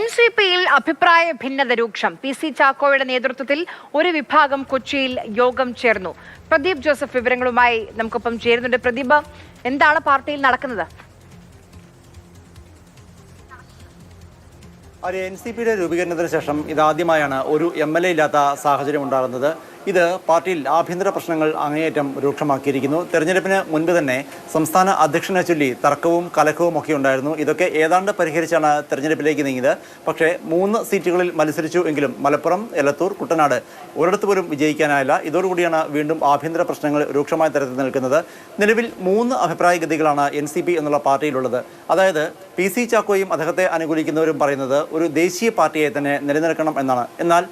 എൻസിപിയിൽ അഭിപ്രായ ഭിന്നത രൂക്ഷം. പി.സി. ചാക്കോയുടെ നേതൃത്വത്തിൽ ഒരു വിഭാഗം കൊച്ചിയിൽ യോഗം ചേർന്നു. പ്രദീപ് ജോസഫ് വിവരങ്ങളുമായി നമുക്കൊപ്പം ചേരുന്നുണ്ട്. പ്രദീപ്, എന്താണ് പാർട്ടിയിൽ നടക്കുന്നത്? എൻസിപിയുടെ രൂപീകരണത്തിന് ശേഷം ഇതാദ്യമായാണ് ഒരു MLA ഇല്ലാത്ത സാഹചര്യം ഉണ്ടാകുന്നത്. ഇത് പാർട്ടിയിൽ ആഭ്യന്തര പ്രശ്നങ്ങൾ അങ്ങേയറ്റം രൂക്ഷമാക്കിയിരിക്കുന്നു. തെരഞ്ഞെടുപ്പിന് മുൻപ് തന്നെ സംസ്ഥാന അധ്യക്ഷനെ ചൊല്ലി തർക്കവും കലക്കവും ഒക്കെ ഉണ്ടായിരുന്നു. ഇതൊക്കെ ഏതാണ്ട് പരിഹരിച്ചാണ് തെരഞ്ഞെടുപ്പിലേക്ക് നീങ്ങിയത്. പക്ഷേ 3 സീറ്റുകളിൽ മത്സരിച്ചു എങ്കിലും മലപ്പുറം, എലത്തൂർ, കുട്ടനാട് ഒരിടത്ത് പോലും വിജയിക്കാനായില്ല. ഇതോടുകൂടിയാണ് വീണ്ടും ആഭ്യന്തര പ്രശ്നങ്ങൾ രൂക്ഷമായ തരത്തിൽ നിൽക്കുന്നത്. നിലവിൽ 3 അഭിപ്രായഗതികളാണ് NCP എന്നുള്ള പാർട്ടിയിലുള്ളത്. അതായത് PC ചാക്കോയും അദ്ദേഹത്തെ അനുകൂലിക്കുന്നവരും പറയുന്നത് ഒരു ദേശീയ പാർട്ടിയെ തന്നെ നിലനിർത്തണം എന്നാണ്. എന്നാൽ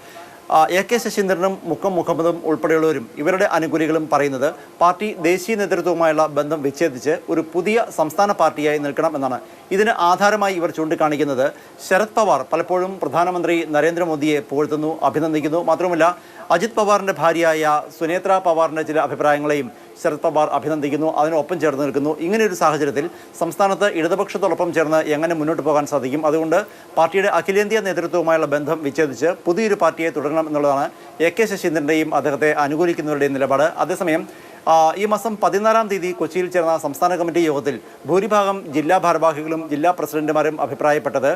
AK ശശീന്ദ്രനും മുക്കം മുഹമ്മദും ഉൾപ്പെടെയുള്ളവരും ഇവരുടെ അനുകൂലികളും പറയുന്നത് പാർട്ടി ദേശീയ നേതൃത്വവുമായുള്ള ബന്ധം വിച്ഛേദിച്ച് ഒരു പുതിയ സംസ്ഥാന പാർട്ടിയായി നിൽക്കണം എന്നാണ്. ഇതിന് ആധാരമായി ഇവർ ചൂണ്ടിക്കാണിക്കുന്നത് ശരത് പവാർ പലപ്പോഴും പ്രധാനമന്ത്രി നരേന്ദ്രമോദിയെ പുകഴ്ത്തുന്നു, അഭിനന്ദിക്കുന്നു. മാത്രമല്ല അജിത് പവാറിൻ്റെ ഭാര്യയായ സുനേത്ര പവാറിൻ്റെ ചില അഭിപ്രായങ്ങളെയും ശരത് പവാർ അഭിനന്ദിക്കുന്നു, അതിനൊപ്പം ചേർന്ന് നിൽക്കുന്നു. ഇങ്ങനെയൊരു സാഹചര്യത്തിൽ സംസ്ഥാനത്ത് ഇടതുപക്ഷത്തോടൊപ്പം ചേർന്ന് എങ്ങനെ മുന്നോട്ട് പോകാൻ സാധിക്കും? അതുകൊണ്ട് പാർട്ടിയുടെ അഖിലേന്ത്യാ നേതൃത്വവുമായുള്ള ബന്ധം വിച്ഛേദിച്ച് പുതിയൊരു പാർട്ടിയെ തുടരണം എന്നുള്ളതാണ് AK ശശീന്ദ്രൻ്റെയും അദ്ദേഹത്തെ അനുകൂലിക്കുന്നവരുടെയും നിലപാട്. അതേസമയം ഈ മാസം 14-ാം തീയതി കൊച്ചിയിൽ ചേർന്ന സംസ്ഥാന കമ്മിറ്റി യോഗത്തിൽ ഭൂരിഭാഗം ജില്ലാ ഭാരവാഹികളും ജില്ലാ പ്രസിഡന്റുമാരും അഭിപ്രായപ്പെട്ടത്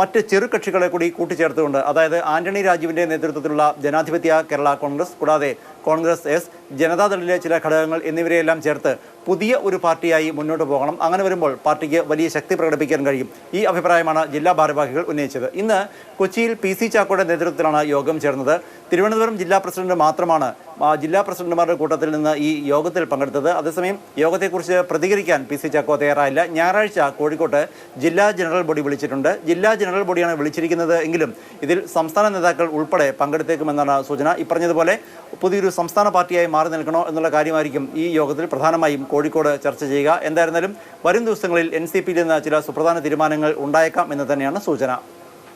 മറ്റ് ചെറുകക്ഷികളെ കൂടി കൂട്ടിച്ചേർത്തുകൊണ്ട്, അതായത് ആന്റണി രാജുവിൻ്റെ നേതൃത്വത്തിലുള്ള ജനാധിപത്യ കേരള കോൺഗ്രസ്, കൂടാതെ കോൺഗ്രസ് എസ്, ജനതാദളിലെ ചില ഘടകങ്ങൾ എന്നിവരെയെല്ലാം ചേർത്ത് പുതിയ ഒരു പാർട്ടിയായി മുന്നോട്ട് പോകണം. അങ്ങനെ വരുമ്പോൾ പാർട്ടിക്ക് വലിയ ശക്തി പ്രകടിപ്പിക്കാൻ കഴിയും. ഈ അഭിപ്രായമാണ് ജില്ലാ ഭാരവാഹികൾ ഉന്നയിച്ചത്. ഇന്ന് കൊച്ചിയിൽ PC ചാക്കോയുടെ നേതൃത്വത്തിലാണ് യോഗം ചേർന്നത്. തിരുവനന്തപുരം ജില്ലാ പ്രസിഡന്റ് മാത്രമാണ് ജില്ലാ പ്രസിഡന്റുമാരുടെ കൂട്ടത്തിൽ നിന്ന് ഈ യോഗത്തിൽ പങ്കെടുത്തത്. അതേസമയം യോഗത്തെക്കുറിച്ച് പ്രതികരിക്കാൻ PC ചാക്കോ തയ്യാറായില്ല. ഞായറാഴ്ച കോഴിക്കോട്ട് ജില്ലാ ജനറൽ ബോഡി വിളിച്ചിട്ടുണ്ട്. ജില്ലാ ജനറൽ ബോഡിയാണ് വിളിച്ചിരിക്കുന്നത് എങ്കിലും ഇതിൽ സംസ്ഥാന നേതാക്കൾ ഉൾപ്പെടെ പങ്കെടുത്തേക്കുമെന്നാണ് സൂചന. ഈ പറഞ്ഞതുപോലെ പുതിയൊരു സംസ്ഥാന പാർട്ടിയായി മാറി നിൽക്കണോ എന്നുള്ള കാര്യമായിരിക്കും ഈ യോഗത്തിൽ പ്രധാനമായും കോഴിക്കോട് ചർച്ച ചെയ്യുക. എന്തായിരുന്നാലും വരും ദിവസങ്ങളിൽ NCPയിൽ നിന്ന് ചില സുപ്രധാന തീരുമാനങ്ങൾ ഉണ്ടായേക്കാം എന്ന് തന്നെയാണ് സൂചന.